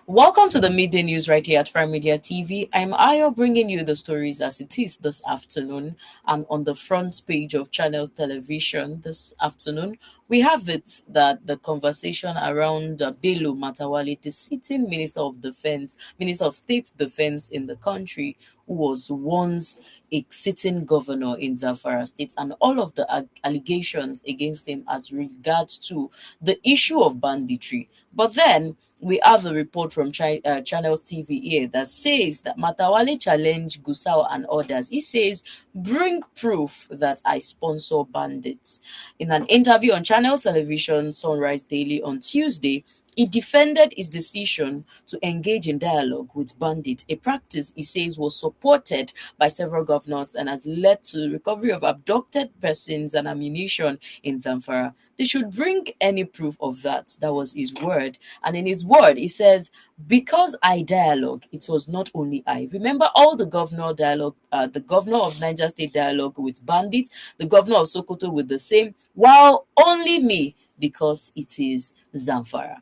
Welcome to the midday news right here at Prime Media TV. I'm Ayo, bringing you the stories as it is this afternoon. And on the front page of Channels Television this afternoon, we have it that the conversation around Bello Matawale, the sitting Minister of Defense, Minister of State Defense in the country, who was once a sitting governor in Zamfara State, and all of the allegations against him as regards to the issue of banditry. But then we have a report from Channels TV here that says that Matawale challenged Gusau and others. He says, bring proof that I sponsor bandits. In an interview on Channels Television Sunrise Daily on Tuesday, he defended his decision to engage in dialogue with bandits, a practice he says was supported by several governors and has led to the recovery of abducted persons and ammunition in Zamfara. They should bring any proof of that. That was his word. And in his word, he says, because I dialogue, it was not only I. Remember all the governor dialogue, the governor of Niger State dialogue with bandits, the governor of Sokoto with the same, while only me, because it is Zamfara.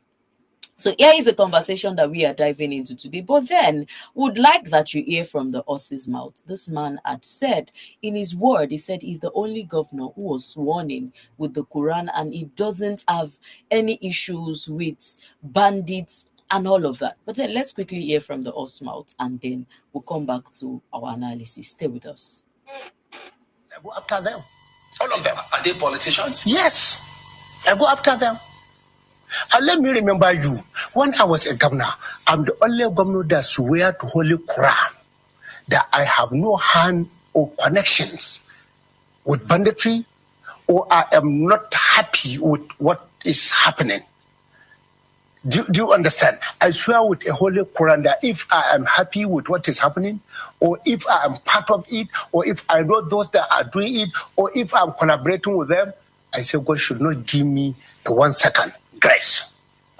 So here is the conversation that we are diving into today. But then, would like that you hear from the horse's mouth. This man had said in his word, he said he's the only governor who was sworn in with the Quran and he doesn't have any issues with bandits and all of that. But then let's quickly hear from the horse's mouth and then we'll come back to our analysis. Stay with us. I go after them. All of them. Are they politicians? Yes. I go after them. And let me remember you. When I was a governor, I'm the only governor that swear to Holy Quran that I have no hand or connections with banditry, or I am not happy with what is happening. Do you understand? I swear with a Holy Quran that if I am happy with what is happening, or if I am part of it, or if I know those that are doing it, or if I'm collaborating with them, I say God should not give me a 1 second grace.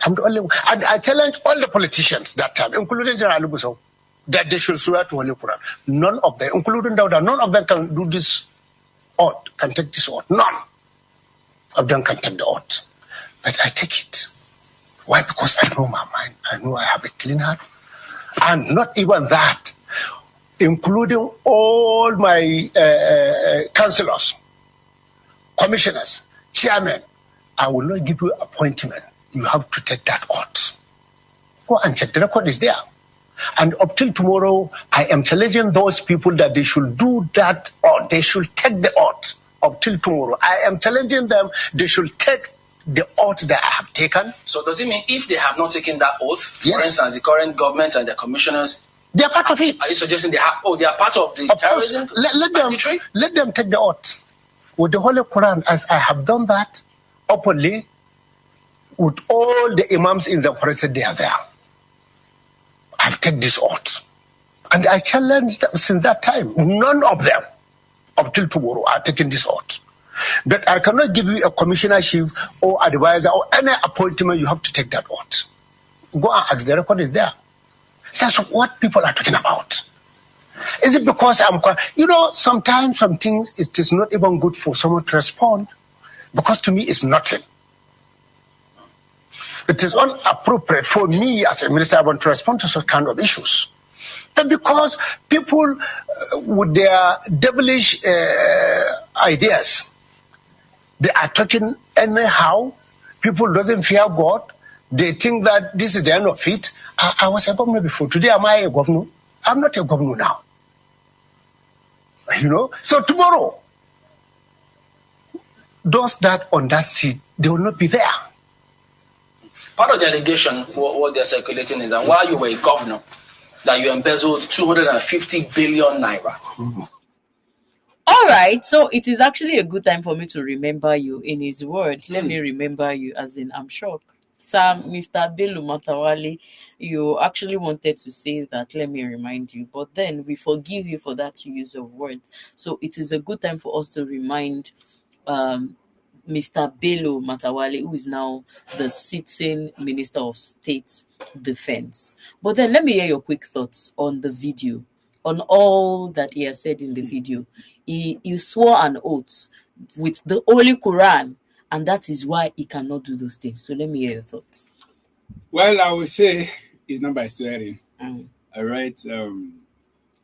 I'm the only one. And I challenge all the politicians that time, including General Alubuso, that they should swear to Holy Quran. None of them, including Dauda, none of them can do this oath, can take this oath. None of them can take the oath. But I take it. Why? Because I know my mind. I know I have a clean heart. And not even that, including all my councillors, commissioners, chairmen, I will not give you appointment. You have to take that oath. Go and check. The record is there. And up till tomorrow, I am challenging those people that they should do that or they should take the oath. Up till tomorrow, I am challenging them. They should take the oath that I have taken. So does it mean if they have not taken that oath, yes, for instance, the current government and the commissioners, they are part of it? Are you suggesting they are part of the terrorism? Let them take the oath with the Holy Quran, as I have done that openly with all the imams in the Zamfara. They are there. I've taken this oath. And I challenged them since that time. None of them, up till tomorrow, are taking this oath. But I cannot give you a commissionership or advisor or any appointment. You have to take that oath. Go and ask. The record is there. That's what people are talking about. Is it because sometimes some things, it is not even good for someone to respond, because to me it's nothing. It is inappropriate for me as a minister to respond to such kind of issues. But because people with their devilish ideas, they are talking anyhow, people doesn't fear God, they think that this is the end of it. I was a governor before. Today, am I a governor? I'm not a governor now. So tomorrow, those that on that seat, they will not be there. Part of the allegation, what they're circulating is that while you were a governor, that you embezzled 250 billion naira. Mm-hmm. All right, so it is actually a good time for me to remember you in his word. Let me remember you, as in I'm shocked. Sir, Mr. Bello Matawale, you actually wanted to say that, let me remind you, but then we forgive you for that use of words. So it is a good time for us to remind Mr. Bello Matawale, who is now the sitting Minister of State Defense. But then let me hear your quick thoughts on the video, on all that he has said in the video. He swore an oath with the Holy Quran, and that is why he cannot do those things. So let me hear your thoughts. Well, I would say It's not by swearing. Mm. All right.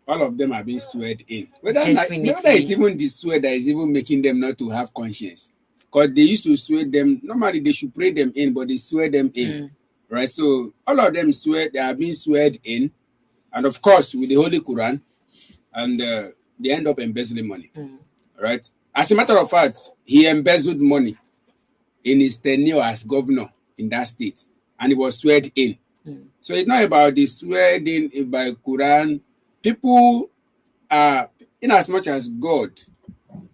All of them are being sweared in. Whether it's Definitely. even the swear that is even making them not to have conscience. Because they used to swear them. Normally they should pray them in, but they swear them in. Mm. Right. So all of them swear they are being sweared in, and of course with the Holy Quran, and they end up embezzling money. Mm. Right. As a matter of fact, he embezzled money in his tenure as governor in that state, and he was sweared in. Mm. So it's not about the sweared in by Quran. People are, in as much as God,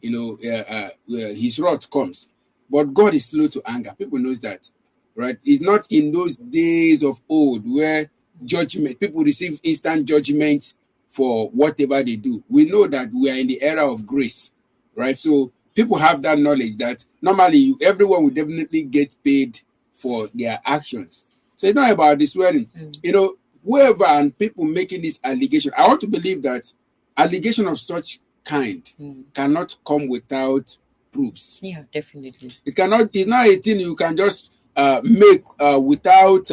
his wrath comes, but God is slow to anger. People knows that, right? It's not in those days of old where judgment, people receive instant judgment for whatever they do. We know that we are in the era of grace, right? So people have that knowledge that normally everyone will definitely get paid for their actions. So it's not about the swearing. Whoever and people making this allegation, I want to believe that allegation of such kind cannot come without proofs. Yeah, definitely. It cannot. It's not a thing you can just make without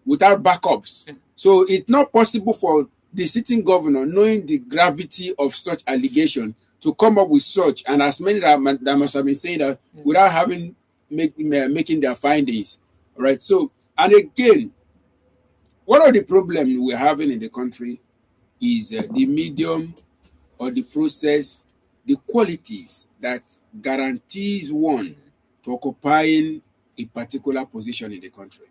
backups. So it's not possible for the sitting governor, knowing the gravity of such allegation, to come up with such, and as many that must have been saying that without having making their findings. All right. So, and again, one of the problems we're having in the country is the medium or the process, the qualities that guarantees one to occupying a particular position in the country.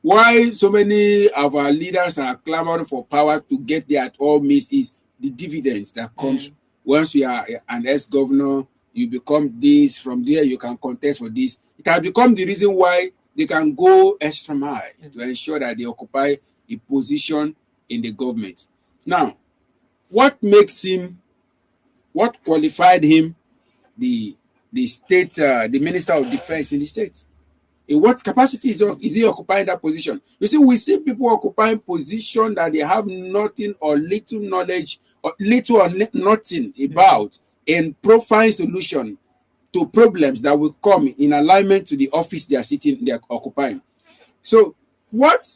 Why so many of our leaders are clamoring for power to get there at all means is the dividends that comes once you are an ex-governor, you become this, from there you can contest for this. It has become the reason why they can go extra mile to ensure that they occupy a position in the government. Now, what qualified him the state, the Minister of Defense in the state? In what capacity is he occupying that position? You see, we see people occupying position that they have nothing or little knowledge or little or nothing about in providing solution to problems that will come in alignment to the office they are occupying. So what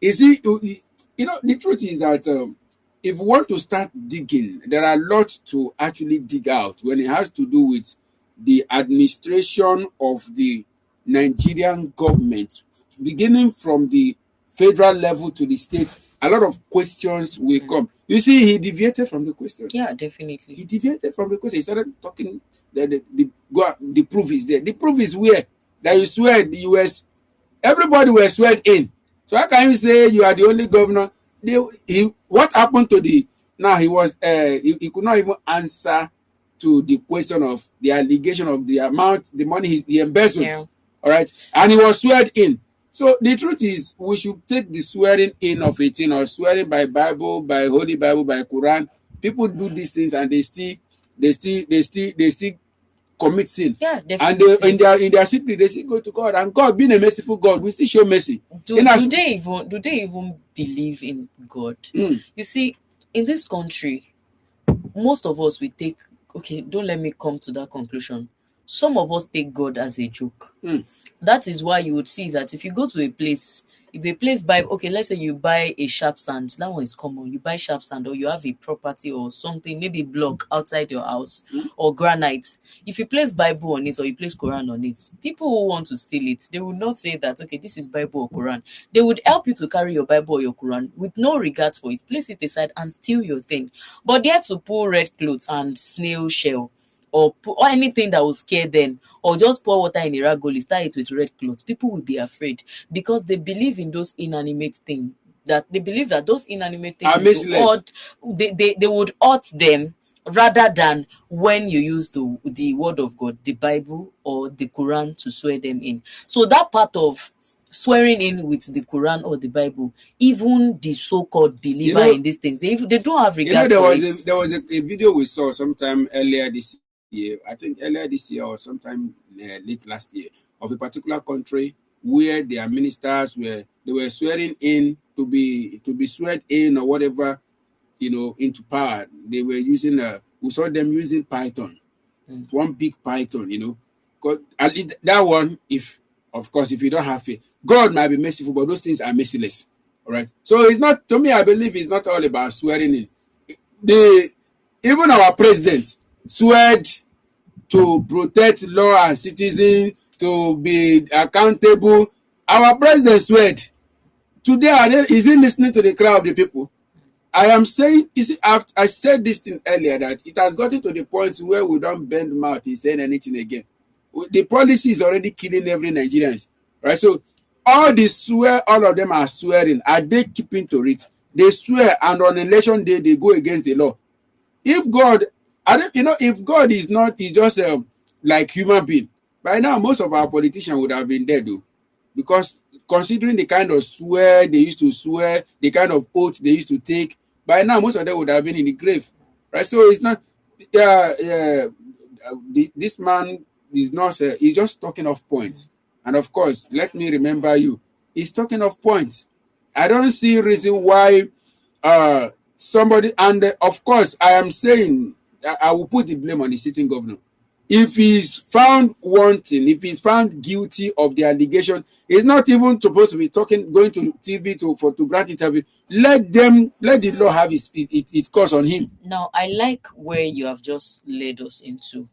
is he? The truth is that if we want to start digging, there are lots to actually dig out when it has to do with the administration of the Nigerian government, beginning from the federal level to the state. A lot of questions will come. You see, he deviated from the question. Yeah, definitely. He deviated from the question. He started talking. The proof is there. The proof is where that you swear the US. Everybody was sweared in. So how can you say you are the only governor? What happened to the? Now he was he could not even answer to the question of the allegation of the amount, the money he embezzled. Yeah. All right, and he was sweared in. So the truth is, we should take the swearing in of it, or swearing by Bible, by Holy Bible, by Quran. People do these things and they still commit sin. Yeah, And definitely. in their secret, they still go to God. And God, being a merciful God, will still show mercy. Do they even believe in God? You see, in this country, most of us we take, okay, don't let me come to that conclusion. Some of us take God as a joke. That is why you would see that if you go to a place, if a place buy, okay, let's say you buy a sharp sand, that one is common. You buy sharp sand, or you have a property or something, maybe block outside your house or granite. If you place Bible on it or you place Quran on it, people who want to steal it, they will not say that, okay, this is Bible or Quran. They would help you to carry your Bible or your Quran with no regard for it, place it aside and steal your thing. But they had to pull red clothes and snail shell or anything that will scare them, or just pour water in a ragoli, tie it with red cloth, people will be afraid because they believe in those inanimate things. That they believe that those inanimate things they would hurt them rather than when you use the word of God, the Bible or the Quran to swear them in. So that part of swearing in with the Quran or the Bible, even the so-called believer in these things, they don't have regard for it. There was a video we saw sometime earlier this year, I think earlier this year or sometime late last year, of a particular country where their ministers were swearing in to be sweared in or whatever, into power. They were using we saw them using Python, one big Python, because that one, if you don't have faith, God might be merciful, but those things are merciless. All right. So it's not, to me, I believe it's not all about swearing in. Even our president sweared to protect law and citizens, to be accountable. Our president sweared. Today, is he listening to the cry of the people? I am saying, you see, I said this thing earlier, that it has gotten to the point where we don't bend mouth in saying anything again. The policy is already killing every Nigerian, right? So all of them are swearing. Are they keeping to it? They swear, and on election day they go against the law. If God, if God is just like human being, by now most of our politicians would have been dead, though, because considering the kind of swear they used to swear, the kind of oath they used to take, by now most of them would have been in the grave, right? So it's not, this man is not, he's just talking off points. And of course, let me remember you, he's talking off points. I don't see reason why somebody, and of course, I am saying, I will put the blame on the sitting governor. If he's found wanting, if he's found guilty of the allegation, he's not even supposed to be going to TV to grant interview. Let the law have its course on him. Now, I like where you have just led us into.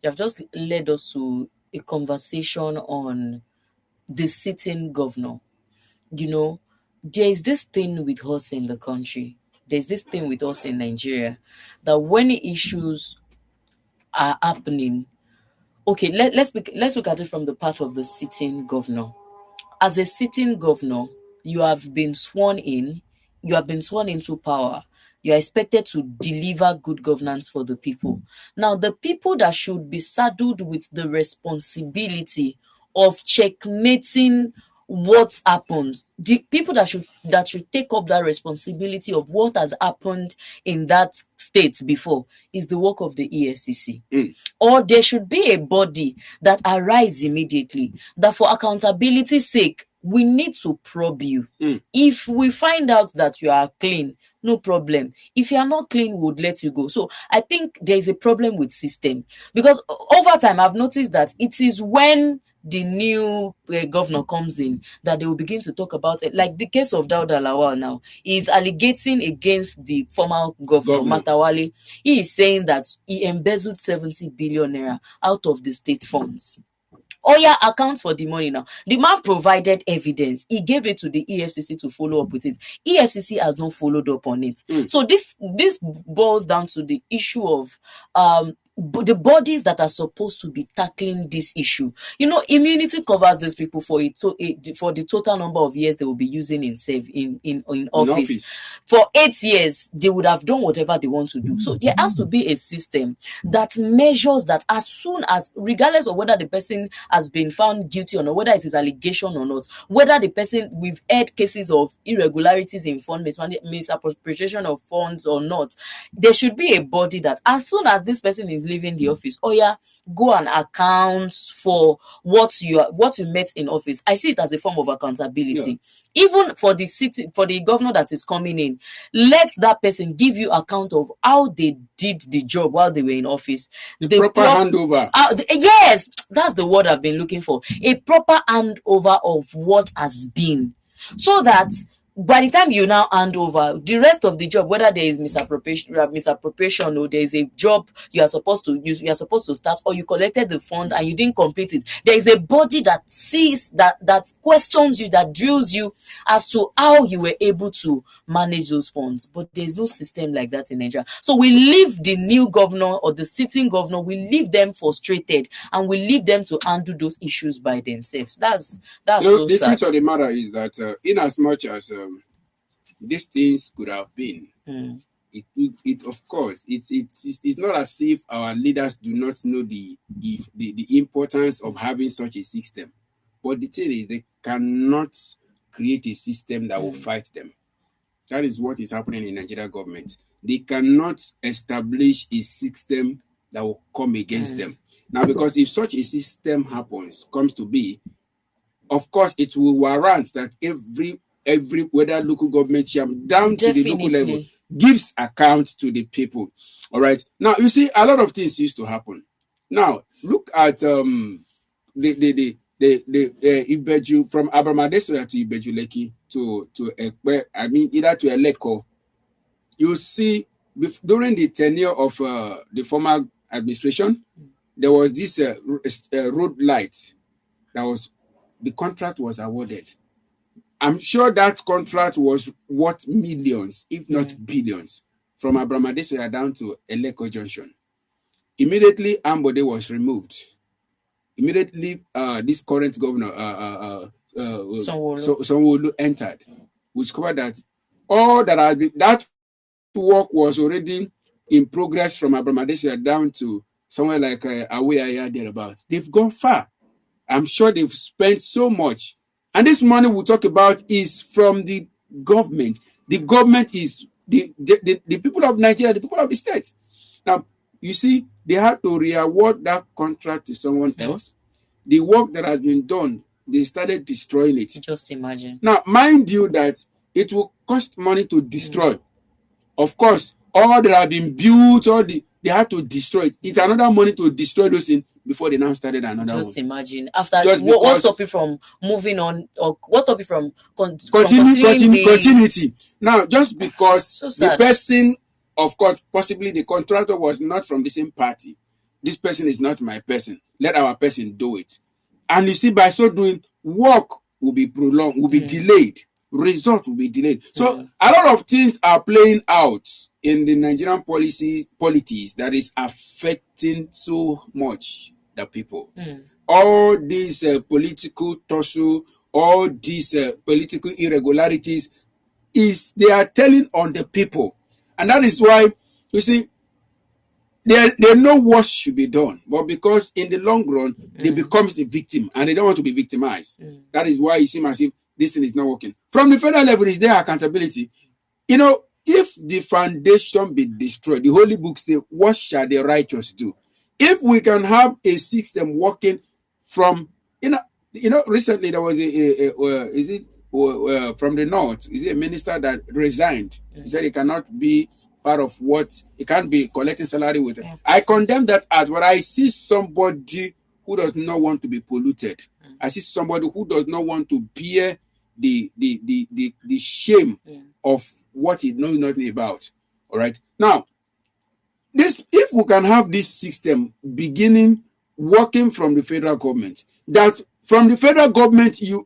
You have just led us to a conversation on the sitting governor. There is this thing with us in the country. There's this thing with us in Nigeria, that when issues are happening, okay, let's look at it from the part of the sitting governor. As a sitting governor, you have been sworn into power. You are expected to deliver good governance for the people. Now, the people that should be saddled with the responsibility of checkmating what happened, the people that should take up that responsibility of what has happened in that state before, is the work of the EFCC. Or there should be a body that arise immediately, that for accountability's sake, we need to probe you. If we find out that you are clean, no problem. If you are not clean, we would let you go. So I think there is a problem with system, because over time I've noticed that it is when the new governor comes in that they will begin to talk about it. Like the case of Dauda Lawal now is alleging against the former governor Matawale. He is saying that he embezzled 70 billion naira out of the state funds. Oya accounts for the money now. The man provided evidence. He gave it to the EFCC to follow up with it. EFCC has not followed up on it. So this boils down to the issue of the bodies that are supposed to be tackling this issue. Immunity covers these people for the total number of years they will be using in office. For 8 years, they would have done whatever they want to do. So there has to be a system that measures that as soon as, regardless of whether the person has been found guilty or not, whether it is allegation or not, whether the person, we've heard cases of irregularities in fund misappropriation of funds or not, there should be a body that as soon as this person is leaving the office, go and account for what you met in office. I see it as a form of accountability. Even for the governor that is coming in, let that person give you account of how they did the job while they were in office. The proper handover. Yes, that's the word I've been looking for. A proper handover of what has been, so that by the time you now hand over the rest of the job, whether there is misappropriation or there is a job you are supposed to start, or you collected the fund and you didn't complete it, there is a body that sees that questions you, that drills you as to how you were able to manage those funds. But there is no system like that in Nigeria. So we leave the new governor or the sitting governor, we leave them frustrated, and we leave them to handle those issues by themselves. That's so the sad. truth of the matter is that in as much as these things could have been, it of course it's not as if our leaders do not know the importance of having such a system. But the thing is, they cannot create a system that will fight them. That is what is happening in Nigeria government. They cannot establish a system that will come against them. Now, because if such a system comes to be, of course, it will warrant that every whether local government chairman down to the local level gives account to the people. All right. Now, you see, a lot of things used to happen. Now, look at the the Ibeju from Abramadesoya to Ibeju Lekki to Ekpe, I mean either to Eleko, you see during the tenure of the former administration, there was this road light that was the contract was awarded. I'm sure that contract was worth millions, if not billions, from Abramadesoya down to Eleko Junction. Immediately, Ambode was removed. Immediately, this current governor, Sanwo-Olu entered. We discovered that all that had been, that work was already in progress from Abramadesoya down to somewhere like Aweaya thereabouts. They've gone far. I'm sure they've spent so much. And this money we'll talk about is from the government. The government is the people of Nigeria, the people of the state. Now, you see, they had to re-award that contract to someone else. The work that has been done, they started destroying it. Just imagine. Now, mind you that it will cost money to destroy. Of course, all that have been built, they had to destroy it. It's another money to destroy those things before they now started another one. Just imagine. After what stop you from moving on, or what stop you from continuity? Now, just because the person, of course, possibly the contractor was not from the same party, this person is not my person. Let our person do it. And you see, by so doing, work will be prolonged, will be delayed. Result will be delayed. So a lot of things are playing out in the Nigerian politics that is affecting so much the people. All these political tussle, all these political irregularities they are telling on the people. And that is why, you see, they know what should be done, but because in the long run, they become a victim and they don't want to be victimized. That is why it seems as if this thing is not working. From the federal level, is there accountability? You know, if the foundation be destroyed, the Holy Book says, what shall the righteous do? If we can have a system working from, recently there was from the north, is it a minister that resigned? He said he cannot be part of he can't be collecting salary with it. I condemn that act, but I see somebody who does not want to be polluted. I see somebody who does not want to bear the shame of what he knows nothing about. All right. Now, if we can have this system beginning working from the federal government, that from the federal government you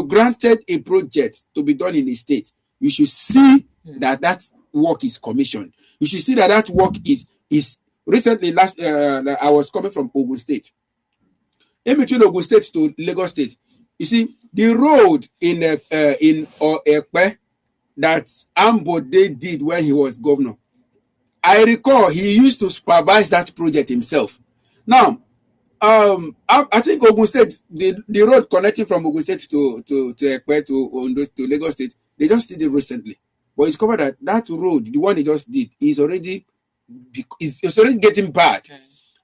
granted a project to be done in the state, you should see that work is commissioned. You should see that work is recently I was coming from Ogun State. In between Ogun State to Lagos State, you see the road in Ekpe that Ambode did when he was governor. I recall he used to supervise that project himself. Now, I think Ogun State, the road connecting from Ogun State to Ekpe to Lagos State, they just did it recently. But it's covered that road, the one they just did, is already getting bad.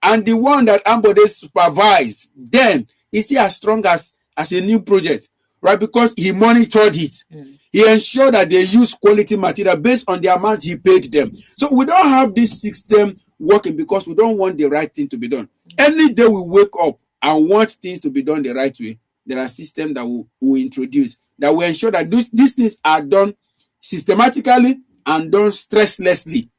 And the one that Ambode supervised, then is he as strong as a new project, right? Because he monitored it. He ensured that they use quality material based on the amount he paid them. So we don't have this system working because we don't want the right thing to be done. Any day we wake up and want things to be done the right way, there are systems that we introduce that will ensure that these things are done systematically and done stresslessly.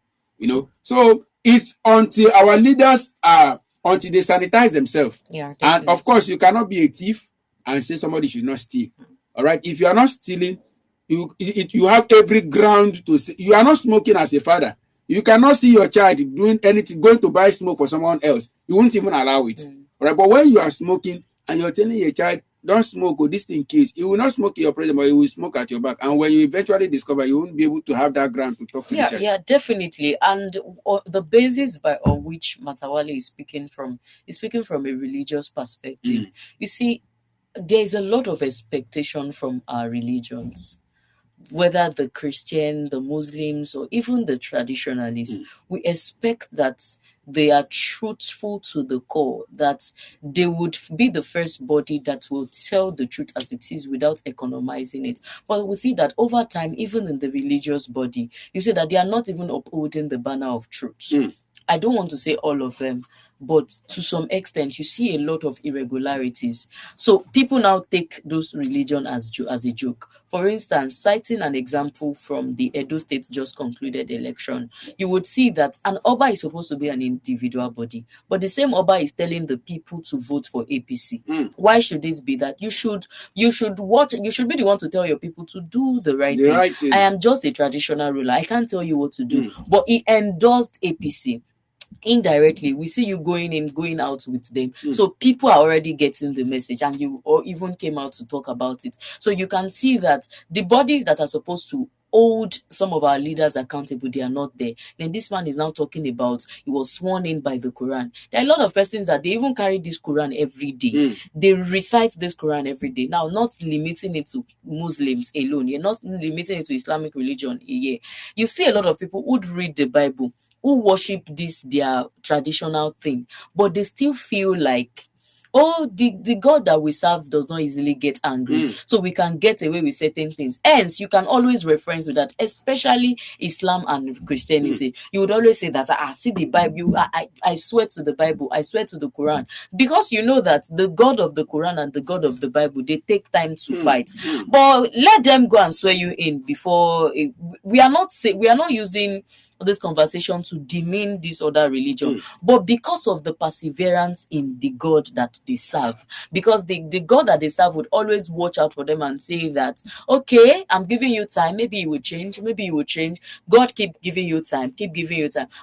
So it's until our leaders until they sanitize themselves. And of course, you cannot be a thief and say somebody should not steal. All right. If you are not stealing, you have every ground to say. You are not smoking as a father. You cannot see your child doing anything, going to buy smoke for someone else. You won't even allow it. All right. But when you are smoking and you're telling your child, don't smoke, or this thing kills, he will not smoke in your presence, but he will smoke at your back. And when you eventually discover, you won't be able to have that ground to talk to the child. Yeah, definitely. And the basis on which Matawale is speaking from a religious perspective. You see, there is a lot of expectation from our religions, whether the Christian, the Muslims, or even the traditionalists. We expect that they are truthful to the core, that they would be the first body that will tell the truth as it is without economizing it. But we see that over time, even in the religious body, you see that they are not even upholding the banner of truth. I don't want to say all of them, but to some extent, you see a lot of irregularities. So people now take those religion as a joke. For instance, citing an example from the Edo State just concluded election, you would see that an Oba is supposed to be an individual body, but the same Oba is telling the people to vote for APC. Why should it be that? You should watch. You should be the one to tell your people to do the right thing. I am just a traditional ruler. I can't tell you what to do. But he endorsed APC. Indirectly, we see you going out with them. So people are already getting the message, and you or even came out to talk about it. So you can see that the bodies that are supposed to hold some of our leaders accountable, they are not there. Then this man is now talking about he was sworn in by the Quran. There are a lot of persons that they even carry this Quran every day. They recite this Quran every day. Now, not limiting it to Muslims alone. You're not limiting it to Islamic religion. Yeah. You see a lot of people who read the Bible, who worship this their traditional thing, but they still feel like, oh, the God that we serve does not easily get angry, so we can get away with certain things. Hence, you can always reference with that, especially Islam and Christianity. You would always say that, see the Bible, I swear to the Bible, I swear to the Quran, because you know that the God of the Quran and the God of the Bible, they take time to fight. But let them go and swear you in before. We are not using this conversation to demean this other religion, but because of the perseverance in the God that they serve, because the God that they serve would always watch out for them and say that, okay, I'm giving you time, maybe you will change, God keep giving you time,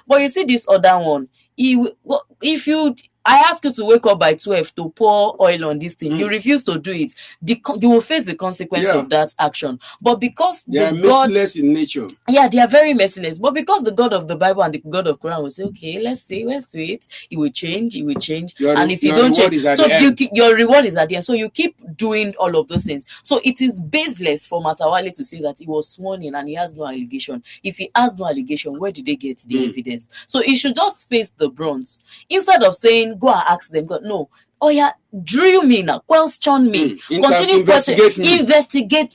but you see this other one, if you I ask you to wake up by 12 to pour oil on this thing. You refuse to do it. You will face the consequence of that action. But because they are merciless in nature. Yeah, they are very merciless. But because the God of the Bible and the God of Quran will say, okay, let's wait. It will change. And if you don't change, so your reward is at the end. So you keep doing all of those things. So it is baseless for Matawale to say that he was sworn in and he has no allegation. If he has no allegation, where did they get the evidence? So he should just face the brunt. Instead of saying, go and ask them, God, no. Oh yeah, drill me now, question me, continue investigate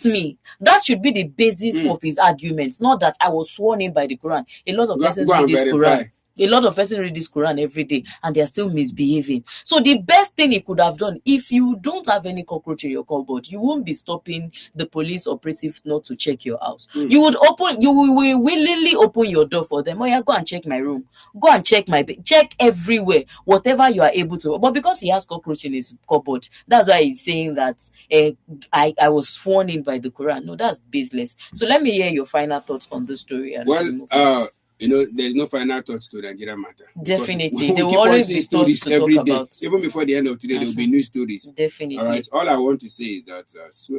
me. That should be the basis of his arguments, not that I was sworn in by the Quran. A lot of persons read this Quran. A lot of persons read this Quran every day and they are still misbehaving. So the best thing he could have done, if you don't have any cockroach in your cupboard, you won't be stopping the police operative not to check your house. You will willingly open your door for them. Oh yeah, go and check my room. Go and check my bed. Check everywhere, whatever you are able to. But because he has cockroach in his cupboard, that's why he's saying that I was sworn in by the Quran. No, that's baseless. So let me hear your final thoughts on the story. There's no final thoughts to Nigeria matter. Definitely. There will always be stories to talk about. Even before the end of today, there will be new stories. Definitely. All right. All I want to say is that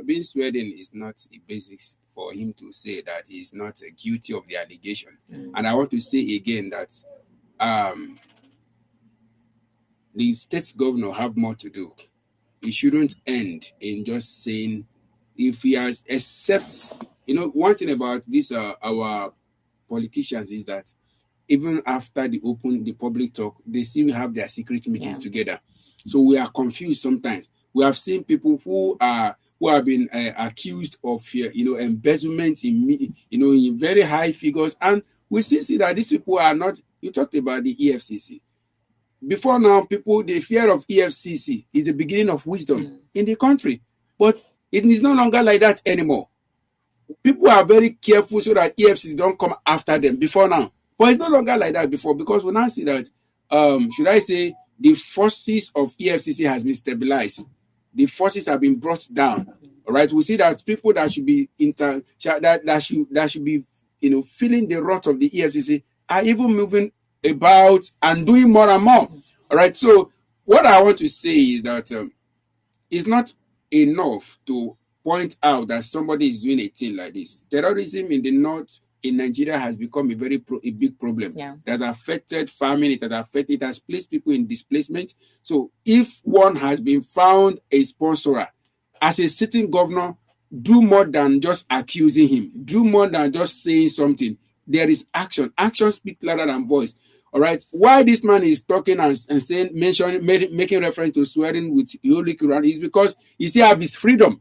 being sworn in is not a basis for him to say that he's not guilty of the allegation. And I want to say again that the state governor have more to do. It shouldn't end in just saying, if he has accepts, one thing about this, our politicians is that even after the public talk, they still have their secret meetings together. So we are confused sometimes. We have seen people who have been accused of embezzlement in very high figures, and we still see that these people are not. You talked about the EFCC. Before now, the fear of EFCC is the beginning of wisdom in the country, but it is no longer like that anymore. People are very careful so that EFCC don't come after them before now. But it's no longer like that before, because we now see that, should I say, the forces of EFCC has been stabilized. The forces have been brought down. All right, we see that people that should be that should be feeling the wrath of the EFCC are even moving about and doing more and more. All right, so what I want to say is that it's not enough to point out that somebody is doing a thing like this. Terrorism in the north in Nigeria has become a big problem. That has affected farming. It has placed people in displacement. So if one has been found a sponsorer, as a sitting governor, do more than just accusing him. Do more than just saying something. There is action. Action speaks louder than voice. All right. Why this man is talking and saying, making reference to swearing with Holy Quran is because he still have his freedom.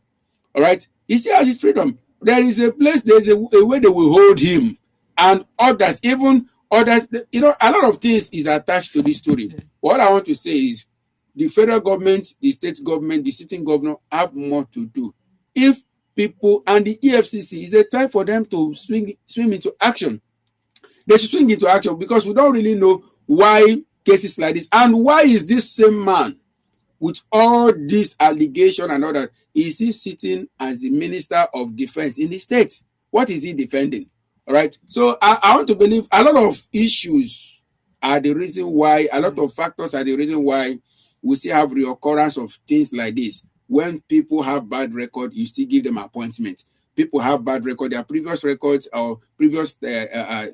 All right. He still has his freedom. There is a place, there's a way they will hold him, and others, even others, a lot of things is attached to this story. What I want to say is the federal government, the state government, the sitting governor have more to do. If people and the EFCC is a time for them to swim into action. They should swing into action because we don't really know why cases like this, and why is this same man with all this allegation and all that, is he sitting as the Minister of Defense in the state? What is he defending? All right. So I want to believe a lot of issues are the reason why, a lot of factors are the reason why we still have reoccurrence of things like this. When people have bad record, you still give them appointment. People have bad record, their previous records or previous time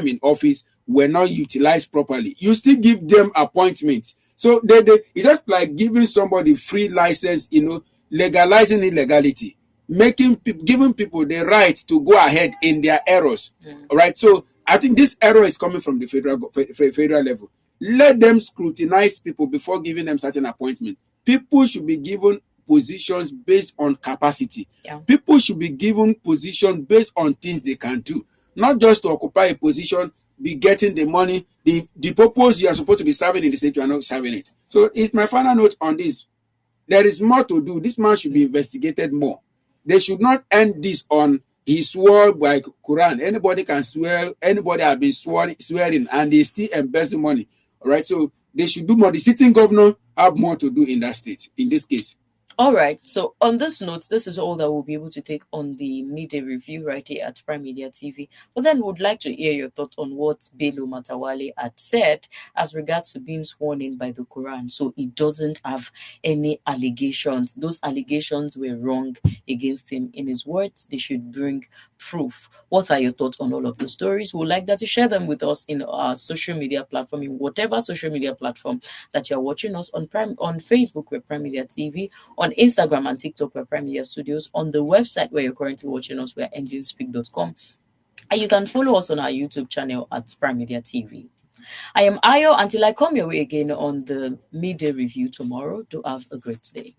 in office were not utilized properly. You still give them appointment. So it's just like giving somebody free license, legalizing illegality, giving people the right to go ahead in their errors. All right. So I think this error is coming from the federal level. Let them scrutinize people before giving them certain appointment. People should be given positions based on capacity. Yeah. People should be given positions based on things they can do, not just to occupy a position, be getting the money. The purpose you are supposed to be serving in the state, you are not serving it. So it's my final note on this. There is more to do. This man should be investigated more. They should not end this on he swore by Quran. Anybody can swear. Anybody have been swearing, and they still embezzle money. All right. So they should do more. The sitting governor have more to do in that state. In this case. All right. So on this note, this is all that we'll be able to take on the midday review right here at Prime Media TV. But then would like to hear your thoughts on what Bello Matawale had said as regards to being sworn in by the Quran. So he doesn't have any allegations. Those allegations were wrong against him. In his words, they should bring proof. What are your thoughts on all of the stories? We'd like that to share them with us in our social media platform, in whatever social media platform that you're watching us on Facebook, we're Prime Media TV, on Instagram and TikTok, we're Prime Media Studios, on the website where you're currently watching us, we're enginespeak.com. And you can follow us on our YouTube channel at Prime Media TV. I am Ayo. Until I come your way again on the midday review tomorrow, do have a great day.